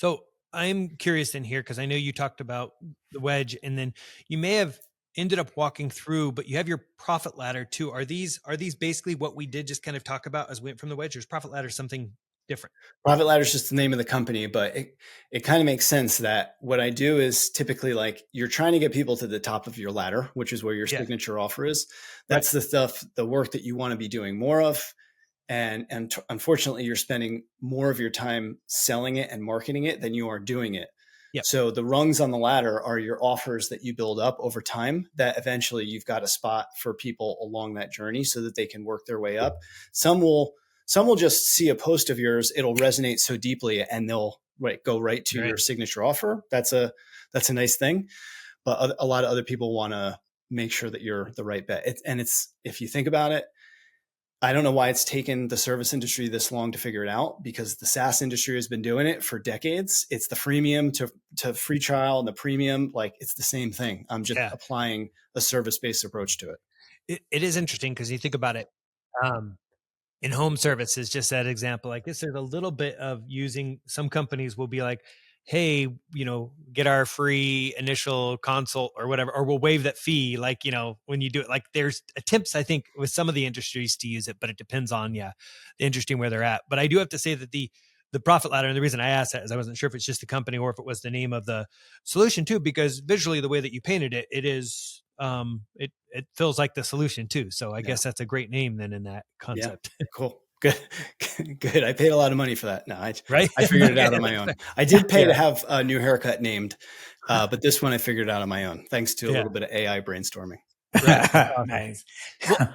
So I'm curious in here because I know you talked about the wedge, and then you may have ended up walking through, but you have your profit ladder too. Are these basically what we did just kind of talk about as we went from the wedge, or is profit ladder something different? Profit Ladder is just the name of the company, but it kind of makes sense that what I do is typically like you're trying to get people to the top of your ladder, which is where your Yeah. signature offer is. Right. That's the stuff, the work that you want to be doing more of. And unfortunately, you're spending more of your time selling it and marketing it than you are doing it. Yep. So the rungs on the ladder are your offers that you build up over time that eventually you've got a spot for people along that journey so that they can work their way up. Some will some will just see a post of yours, it'll resonate so deeply and they'll go right to Right. your signature offer. That's a nice thing. But a lot of other people want to make sure that you're the right bet. It's if you think about it, I don't know why it's taken the service industry this long to figure it out because the SaaS industry has been doing it for decades. It's the freemium to free trial and the premium, like it's the same thing. I'm just Yeah. applying a service-based approach to it. It is interesting because you think about it. Um, in home services, just that example, I guess there's a little bit of using, some companies will be like, hey, get our free initial consult or whatever, or we'll waive that fee. Like, when you do it, like there's attempts, I think, with some of the industries to use it, but it depends on, the industry and where they're at. But I do have to say that the profit ladder, and the reason I asked that is I wasn't sure if it's just the company or if it was the name of the solution too, because visually the way that you painted it, it is, it feels like the solution too. So I Yeah. guess that's a great name then in that Yeah. concept. Cool. Good. Good. I paid a lot of money for that. No, Right? I figured it Okay, out on my that's own. fair. I did pay to Yeah, have a new haircut named, but this one I figured out on my own, thanks to a yeah, little bit of AI brainstorming. right. That's awesome. Nice. Well,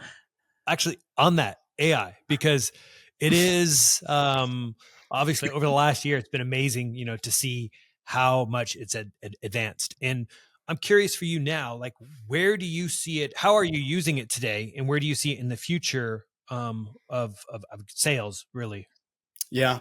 actually, on that AI, because it is, obviously over the last year, it's been amazing, to see how much it's advanced. And I'm curious for you now, like, where do you see it? How are you using it today? And where do you see it in the future, of sales, really? Yeah.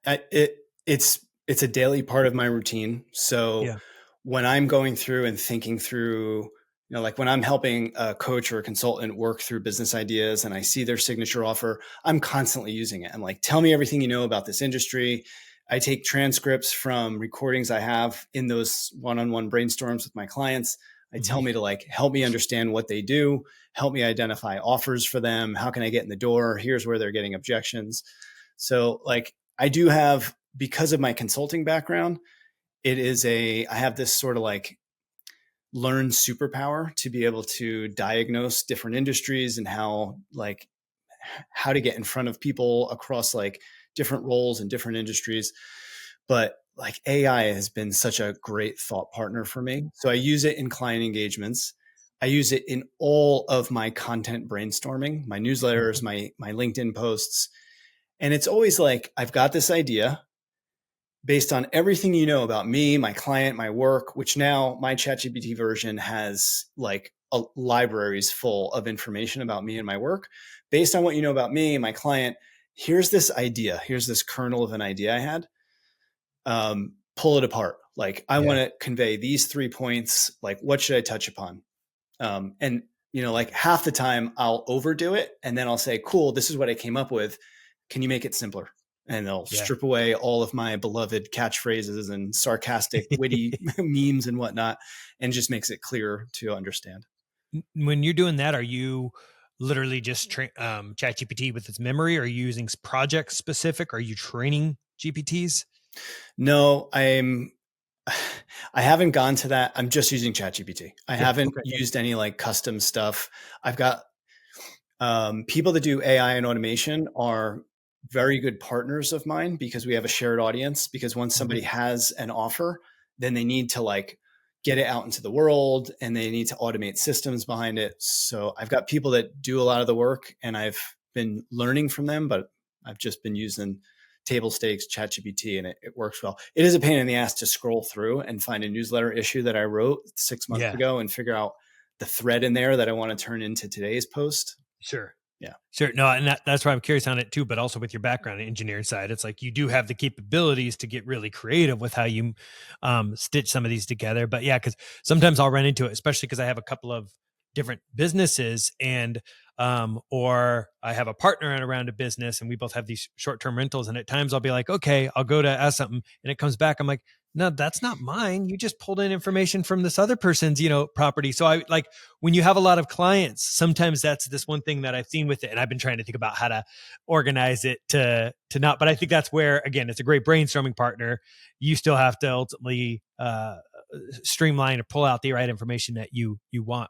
It's a daily part of my routine. So Yeah. when I'm going through and thinking through, like when I'm helping a coach or a consultant work through business ideas and I see their signature offer, I'm constantly using it. I'm like, tell me everything you know about this industry. I take transcripts from recordings I have in those one-on-one brainstorms with my clients. I Hmm. tell me to like help me understand what they do, help me identify offers for them. How can I get in the door? Here's where they're getting objections. So like I do have, because of my consulting background, I have this sort of like learned superpower to be able to diagnose different industries and how to get in front of people across like different roles in different industries. But like AI has been such a great thought partner for me. So I use it in client engagements. I use it in all of my content brainstorming, my newsletters, my LinkedIn posts. And it's always like, I've got this idea based on everything you know about me, my client, my work, which now my ChatGPT version has like libraries full of information about me and my work. Based on what you know about me, my client, here's this idea. Here's this kernel of an idea I had. Pull it apart. Like, I Yeah. want to convey these 3 points. Like, what should I touch upon? And, like half the time I'll overdo it. And then I'll say, cool, this is what I came up with. Can you make it simpler? And they'll Yeah. strip away all of my beloved catchphrases and sarcastic, witty memes and whatnot, and just makes it clearer to understand. When you're doing that, are you literally just ChatGPT with its memory? Are you using project specific? Are you training GPTs? No, I haven't gone to that. I'm just using ChatGPT. I Yeah. haven't Okay. used any like custom stuff. I've got people that do AI and automation are very good partners of mine because we have a shared audience. Because once somebody Mhm. has an offer, then they need to like get it out into the world and they need to automate systems behind it. So I've got people that do a lot of the work and I've been learning from them, but I've just been using table stakes ChatGPT and it works well. It is a pain in the ass to scroll through and find a newsletter issue that I wrote 6 months Yeah. ago and figure out the thread in there that I want to turn into today's post. Sure. Yeah. Sure. No, and that's why I'm curious on it too, but also with your background in engineering side, it's like you do have the capabilities to get really creative with how you stitch some of these together. But yeah, because sometimes I'll run into it, especially because I have a couple of different businesses, and Or I have a partner around a business and we both have these short-term rentals. And at times I'll be like, okay, I'll go to ask something and it comes back. I'm like, no, that's not mine. You just pulled in information from this other person's, property. So I like when you have a lot of clients, sometimes that's this one thing that I've seen with it. And I've been trying to think about how to organize it to not, but I think that's where, again, it's a great brainstorming partner. You still have to ultimately, streamline or pull out the right information that you want.